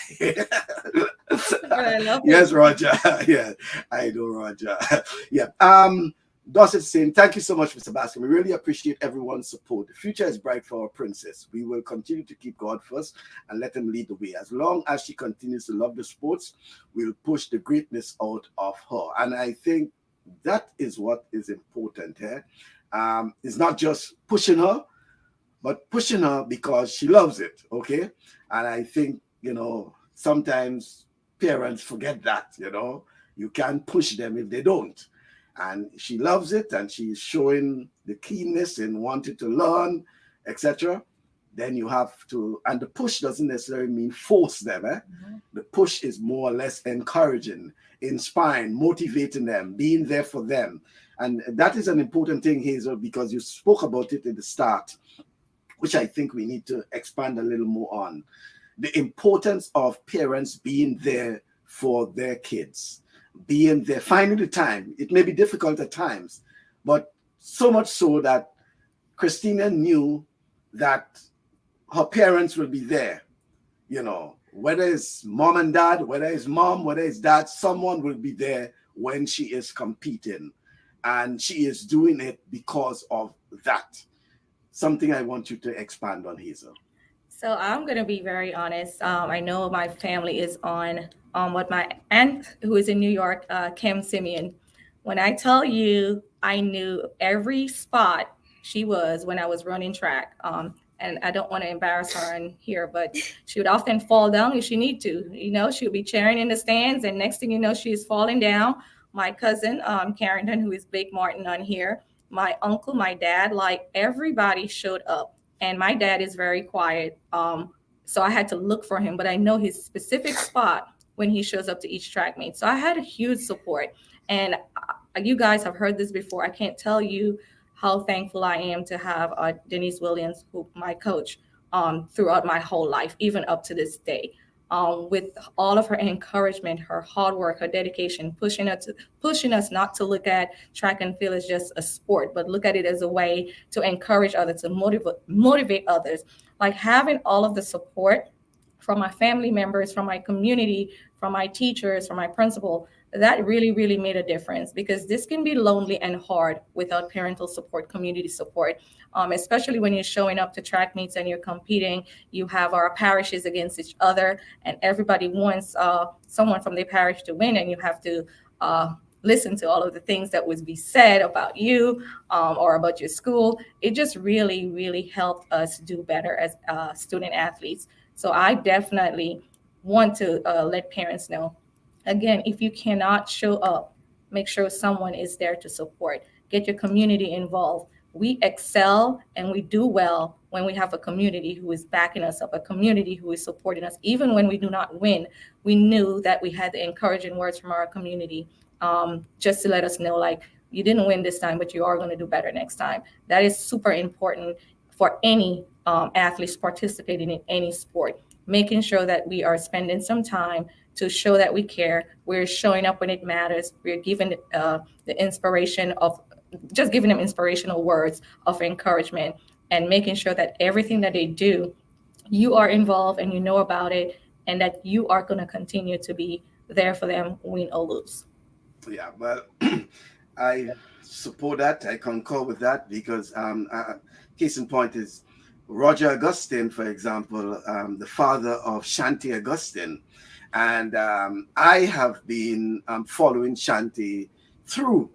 I love yes, Roger, yeah, I know, Roger, yeah. Dorset saying, thank you so much, Mr. Baskin. We really appreciate everyone's support. The future is bright for our princess. We will continue to keep God first and let him lead the way. As long as she continues to love the sports, we'll push the greatness out of her. And I think that is what is important here. It's not just pushing her, but pushing her because she loves it, okay? And I think, sometimes parents forget that, you can't push them if they don't. And she loves it, and she's showing the keenness in wanting to learn, etc. Then you have to, and the push doesn't necessarily mean force them. Mm-hmm. The push is more or less encouraging, inspiring, motivating them, being there for them. And that is an important thing, Hazel, because you spoke about it in the start which I think we need to expand a little more on. The importance of parents being there for their kids, being there, finding the time. It may be difficult at times, but so much so that Cristina knew that her parents will be there, whether it's mom and dad, whether it's mom, whether it's dad, someone will be there when she is competing. And she is doing it because of that. Something I want you to expand on, Hazel. So I'm going to be very honest. I know my family is on what my aunt, who is in New York, Kim Simeon. When I tell you, I knew every spot she was when I was running track. And I don't want to embarrass her in here, but she would often fall down if she need to. She would be cheering in the stands, and next thing you know, she is falling down. My cousin, Carrington, who is Big Martin on here, my uncle, my dad, like everybody showed up. And my dad is very quiet. So I had to look for him, but I know his specific spot when he shows up to each track meet. So I had a huge support. And you guys have heard this before. I can't tell you how thankful I am to have Denise Williams, who my coach, throughout my whole life, even up to this day. With all of her encouragement, her hard work, her dedication, pushing us not to look at track and field as just a sport, but look at it as a way to encourage others, to motivate others. Like having all of the support from my family members, from my community, from my teachers, from my principal, that really, really made a difference, because this can be lonely and hard without parental support, community support, especially when you're showing up to track meets and you're competing. You have our parishes against each other, and everybody wants someone from their parish to win, and you have to listen to all of the things that would be said about you or about your school. It just really, really helped us do better as student athletes. So I definitely want to let parents know, again, if you cannot show up, make sure someone is there to support. Get your community involved. We excel and we do well when we have a community who is backing us up, a community who is supporting us. Even when we do not win, we knew that we had the encouraging words from our community, just to let us know, like, you didn't win this time, but you are going to do better next time. That is super important for any athletes participating in any sport, making sure that we are spending some time to show that we care. We're showing up when it matters. We're giving the inspiration of just giving them inspirational words of encouragement, and making sure that everything that they do, you are involved and you know about it, and that you are going to continue to be there for them, win or lose. Yeah, well, I support that. I concur with that, because case in point is Roger Augustine, for example, the father of Shanti Augustine. And I have been following Shanti through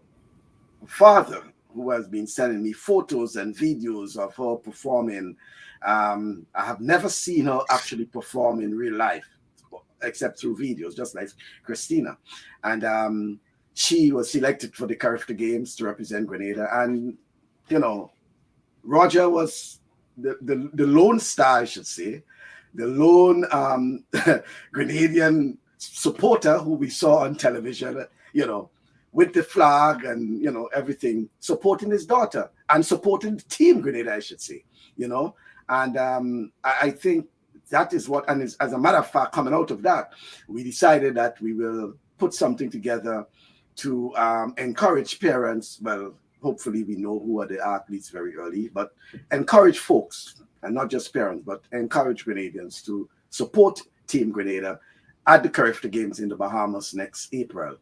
father, who has been sending me photos and videos of her performing. I have never seen her actually perform in real life, except through videos, just like Cristina. And she was selected for the character games to represent Grenada. And, Roger was the lone star, I should say, the lone Grenadian supporter who we saw on television, with the flag and, everything, supporting his daughter and supporting Team Grenada, I should say, And I think that is what, and as a matter of fact, coming out of that, we decided that we will put something together to encourage parents. Well, hopefully we know who are the athletes very early, but encourage folks, and not just parents, but encourage Grenadians to support Team Grenada at the character games in the Bahamas next April,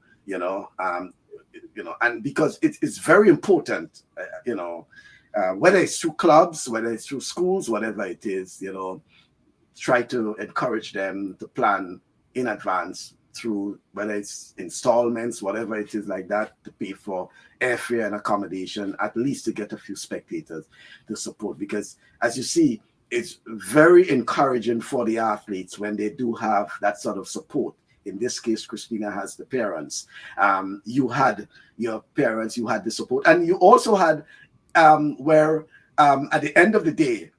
and because it's very important, whether it's through clubs, whether it's through schools, whatever it is, try to encourage them to plan in advance through, whether it's installments, whatever it is like that, to pay for airfare and accommodation, at least to get a few spectators to support. Because as you see, it's very encouraging for the athletes when they do have that sort of support. In this case, Cristina has the parents. You had your parents, you had the support, and you also had where at the end of the day,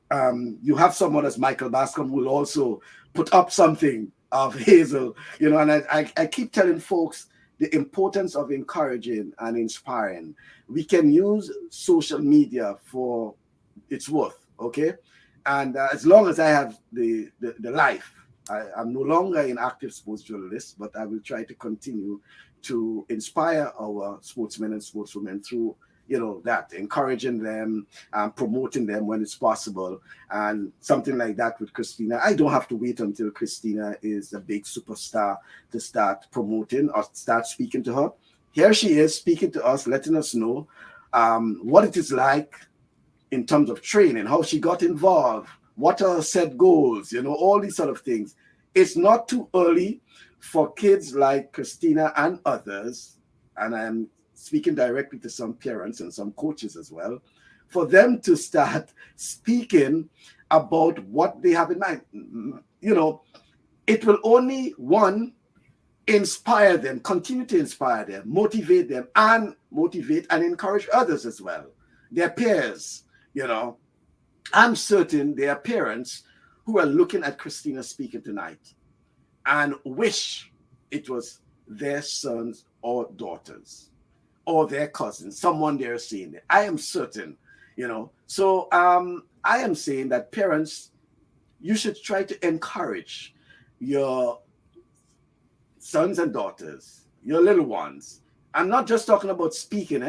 you have someone as Michael Bascom who will also put up something of Hazel, and I keep telling folks the importance of encouraging and inspiring. We can use social media for its worth, okay? And as long as I have the life, I'm no longer an active sports journalist, but I will try to continue to inspire our sportsmen and sportswomen through, that, encouraging them, promoting them when it's possible, and something like that with Christina. I don't have to wait until Christina is a big superstar to start promoting or start speaking to her. Here she is speaking to us, letting us know what it is like in terms of training, how she got involved, what are her set goals, all these sort of things. It's not too early for kids like Christina and others, and I'm speaking directly to some parents and some coaches as well, for them to start speaking about what they have in mind. It will only, one, inspire them, continue to inspire them, motivate and encourage others as well, their peers. I'm certain there are parents who are looking at Christina speaking tonight and wish it was their sons or daughters or their cousins, someone they're seeing there. I am certain, So I am saying that parents, you should try to encourage your sons and daughters, your little ones. I'm not just talking about speaking,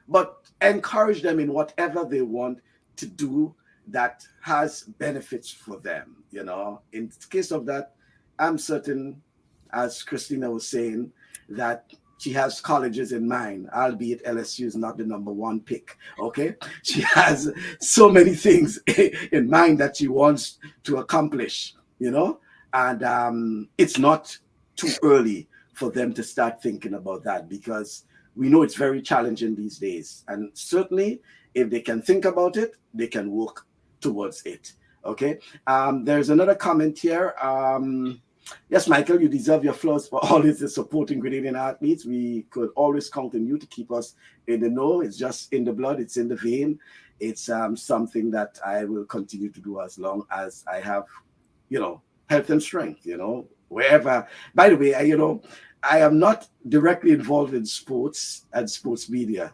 but encourage them in whatever they want to do that has benefits for them. In case of that, I'm certain, as Christina was saying, that she has colleges in mind, albeit LSU is not the number one pick. Okay, she has so many things in mind that she wants to accomplish. And it's not too early for them to start thinking about that, because we know it's very challenging these days. And certainly, if they can think about it, they can work towards it. Okay. There's another comment here. Yes, Michael, you deserve your flowers for always supporting Grenadian athletes. We could always count on you to keep us in the know. It's just in the blood. It's in the vein. It's something that I will continue to do as long as I have, health and strength, wherever. By the way, I am not directly involved in sports and sports media.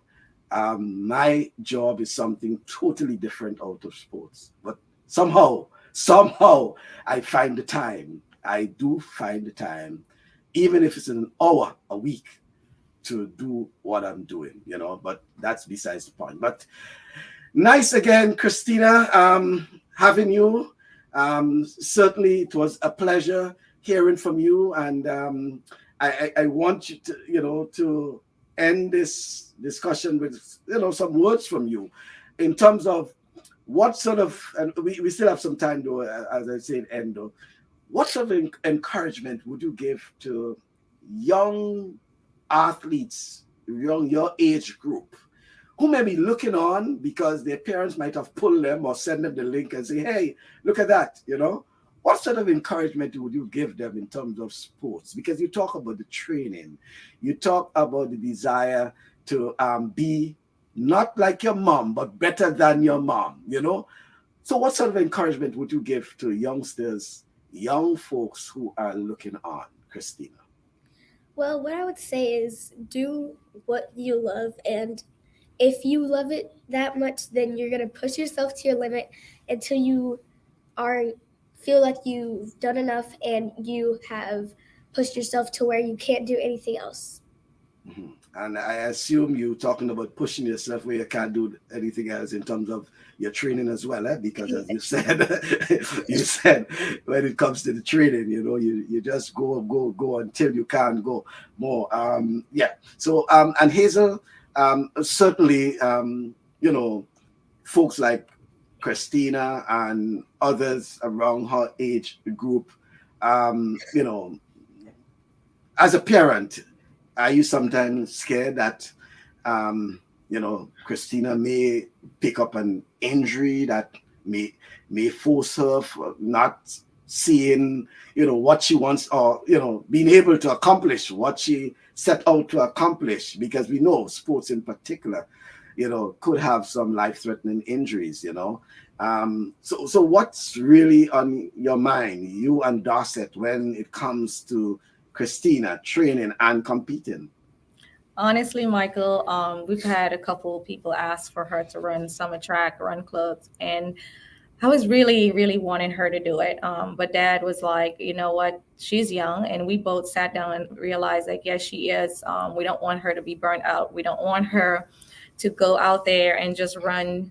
My job is something totally different out of sports, but somehow I find the time. I do find the time, even if it's an hour a week, to do what I'm doing, but that's besides the point. But nice again, Christina, having you. Certainly it was a pleasure hearing from you, and I want you to end this discussion with some words from you in terms of what sort of, and we still have some time though, as I said, end though, what sort of encouragement would you give to young athletes, your age group, who may be looking on because their parents might have pulled them or sent them the link and say, hey, look at that, What sort of encouragement would you give them in terms of sports? Because you talk about the training, you talk about the desire to be not like your mom, but better than your mom, So what sort of encouragement would you give to youngsters, young folks who are looking on, Christina? Well, what I would say is do what you love, and if you love it that much, then you're going to push yourself to your limit until you feel like you've done enough and you have pushed yourself to where you can't do anything else. Mm-hmm. And I assume you're talking about pushing yourself where you can't do anything else in terms of your training as well, because as you said, when it comes to the training, you just go until you can't go more. So and Hazel, certainly, folks like Christina and others around her age group, as a parent, are you sometimes scared that, Christina may pick up an injury that may force her for not seeing, what she wants, or, being able to accomplish what she set out to accomplish? Because we know sports in particular, could have some life-threatening injuries, So what's really on your mind, you and Dorset, when it comes to Christina training and competing? Honestly, Michael, we've had a couple people ask for her to run summer track, run clubs, and I was really, really wanting her to do it. But dad was like, you know what, she's young. And we both sat down and realized, like, yes, she is. We don't want her to be burnt out. We don't want her to go out there and just run,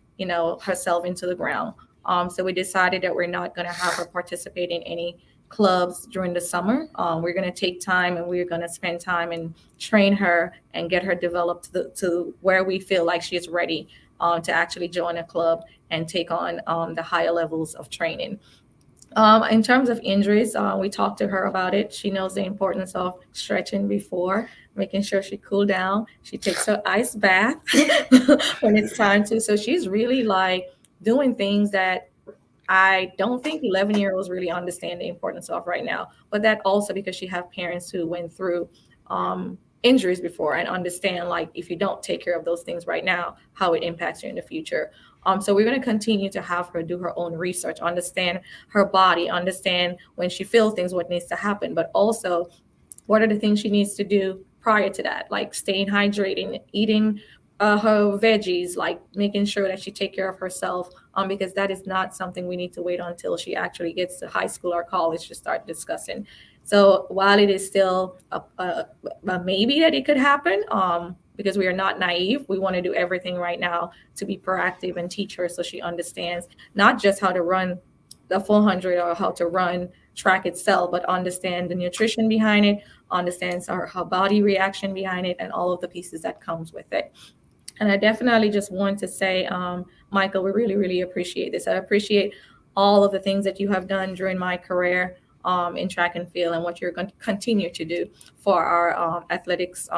herself into the ground. So we decided that we're not going to have her participate in any clubs during the summer. We're going to take time and we're going to spend time and train her and get her developed to where we feel like she is ready to actually join a club and take on the higher levels of training. In terms of injuries, we talked to her about it. She knows the importance of stretching before, making sure she cool down. She takes her ice bath when it's time to. So she's really like doing things that I don't think 11-year-olds really understand the importance of right now. But that also because she have parents who went through injuries before and understand, like, if you don't take care of those things right now, how it impacts you in the future. So we're going to continue to have her do her own research, understand her body, understand when she feels things, what needs to happen, but also what are the things she needs to do prior to that, like staying hydrated, eating her veggies, like making sure that she take care of herself, because that is not something we need to wait until she actually gets to high school or college to start discussing. So while it is still a maybe that it could happen, because we are not naive, we want to do everything right now to be proactive and teach her so she understands not just how to run the 400 or how to run track itself, but understand the nutrition behind it, understands her body reaction behind it, and all of the pieces that comes with it. And I definitely just want to say, Michael, we really, really appreciate this. I appreciate all of the things that you have done during my career in track and field and what you're going to continue to do for our athletics,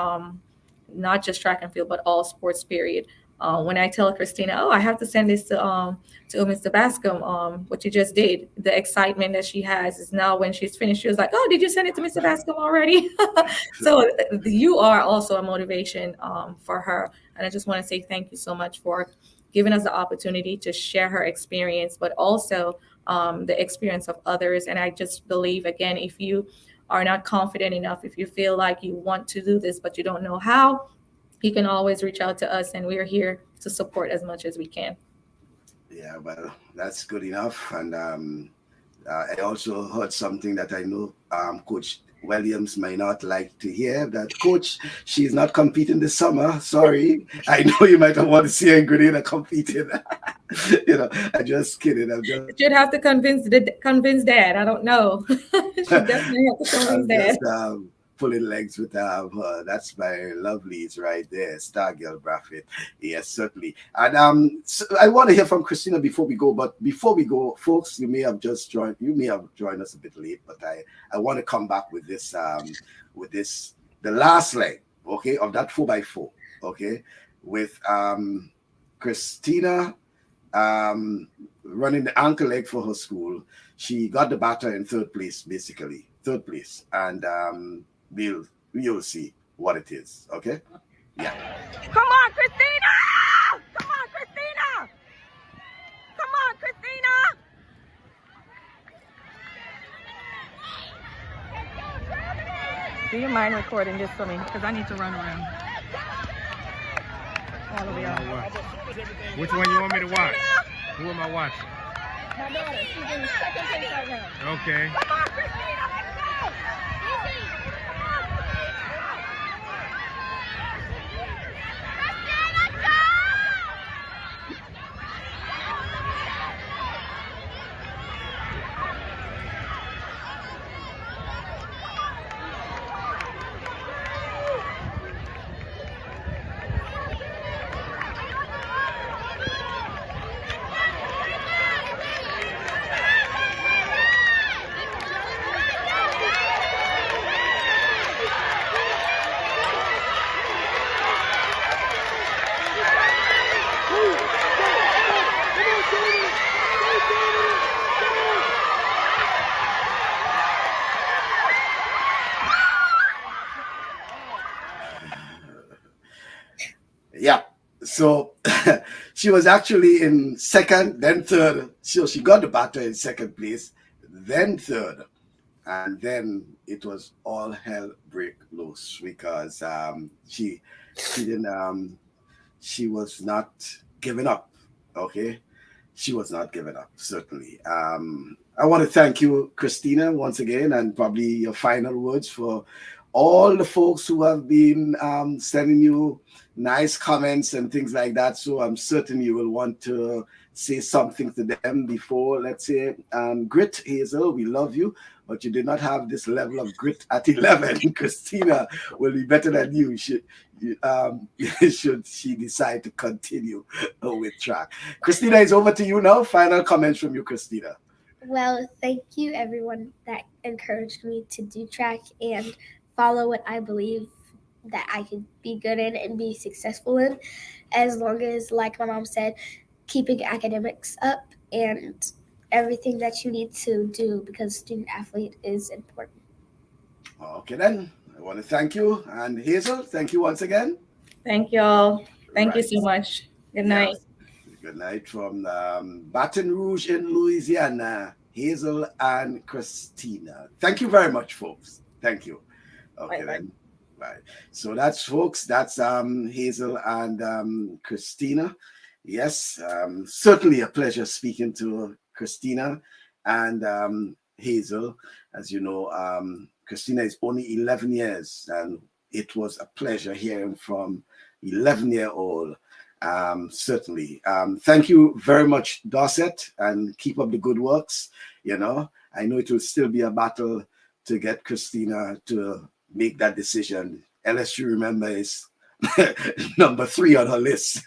not just track and field, but all sports, period. When I tell Cristina, oh, I have to send this to Mr. Bascom, what you just did, the excitement that she has is now when she's finished, she was like, oh, did you send it to Mr. Bascom already? So you are also a motivation for her. And I just want to say thank you so much for giving us the opportunity to share her experience, but also the experience of others. And I just believe, again, if you are not confident enough, if you feel like you want to do this, but you don't know how, you can always reach out to us, and we're here to support as much as we can. Yeah, well, that's good enough. And I also heard something that I know Coach Williams may not like to hear. That Coach, she's not competing this summer. Sorry, I know you might have wanted to see her in Grenada competing. I'm just kidding. You'd have to convince Dad. I don't know. She definitely have to convince I'm Dad. just pulling legs with her. That's my lovelies right there, Stargirl Braffett. Yes, certainly. And so I want to hear from Cristina before we go. But before we go, folks, you may have joined us a bit late, but I want to come back with this the last leg, okay, of that 4x4, okay, with Cristina running the ankle leg for her school. She got the batter in third place, basically. Third place. And we'll see what it is. Okay? Yeah. Come on, Cristina! Come on, Cristina! Come on, Cristina! Do you mind recording this for me? Because I need to run around. All of y'all. Which one you want me to watch? Who am I watching? My daughter, she's in second place right now. Okay. Come on, Cristina! Let's go! Let's go! Yeah. So she was actually in second, then third. So she got the batter in second place, then third. And then it was all hell break loose because she didn't she was not giving up. Okay. she was not giving up, certainly. I want to thank you, Cristina, once again, and probably your final words for all the folks who have been sending you nice comments and things like that. So I'm certain you will want to say something to them before, let's say, grit, Hazel, we love you, but you did not have this level of grit at 11. Cristina will be better than you should she decide to continue with track. Cristina, it's over to you now. Final comments from you, Cristina. Well, thank you everyone that encouraged me to do track and follow what I believe that I could be good in and be successful in, as long as, like my mom said, keeping academics up and everything that you need to do, because student athlete is important. Okay, then. I want to thank you. And Hazel, thank you once again. Thank y'all. Thank you Right. so much. Good night. Yes. Good night from Baton Rouge in Louisiana, Hazel and Cristina. Thank you very much, folks. Thank you. Okay, Bye-bye. then. Right. So that's, folks, that's Hazel and Cristina. Yes, certainly a pleasure speaking to Cristina and Hazel. As you know, Cristina is only 11 years, and it was a pleasure hearing from 11-year-old. Certainly. Thank you very much, Dorset, and keep up the good works. You know, I know it will still be a battle to get Cristina to make that decision. LSU, remember, is number 3 on her list.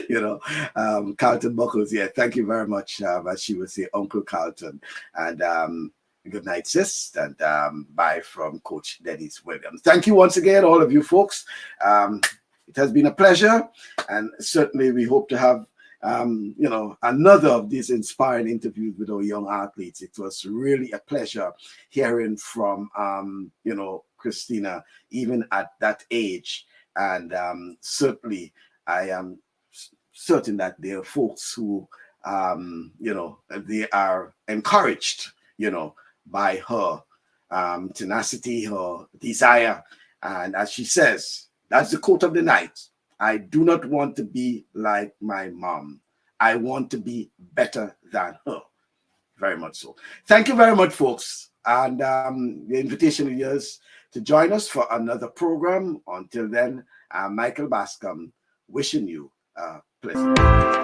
You know, Carlton Buckels. Yeah, thank you very much. As she would say, Uncle Carlton. And good night, sis. And bye from Coach Dennis Williams. Thank you once again, all of you folks. It has been a pleasure, and certainly we hope to have you know, another of these inspiring interviews with our young athletes. It was really a pleasure hearing from you know, Cristina, even at that age. And certainly I am certain that there are folks who you know, they are encouraged, you know, by her tenacity, her desire. And as she says, that's the quote of the night: I do not want to be like my mom. I want to be better than her. Very much so. Thank you very much, folks. And the invitation is yours to join us for another program. Until then, I'm Michael Bascom, wishing you a pleasant day.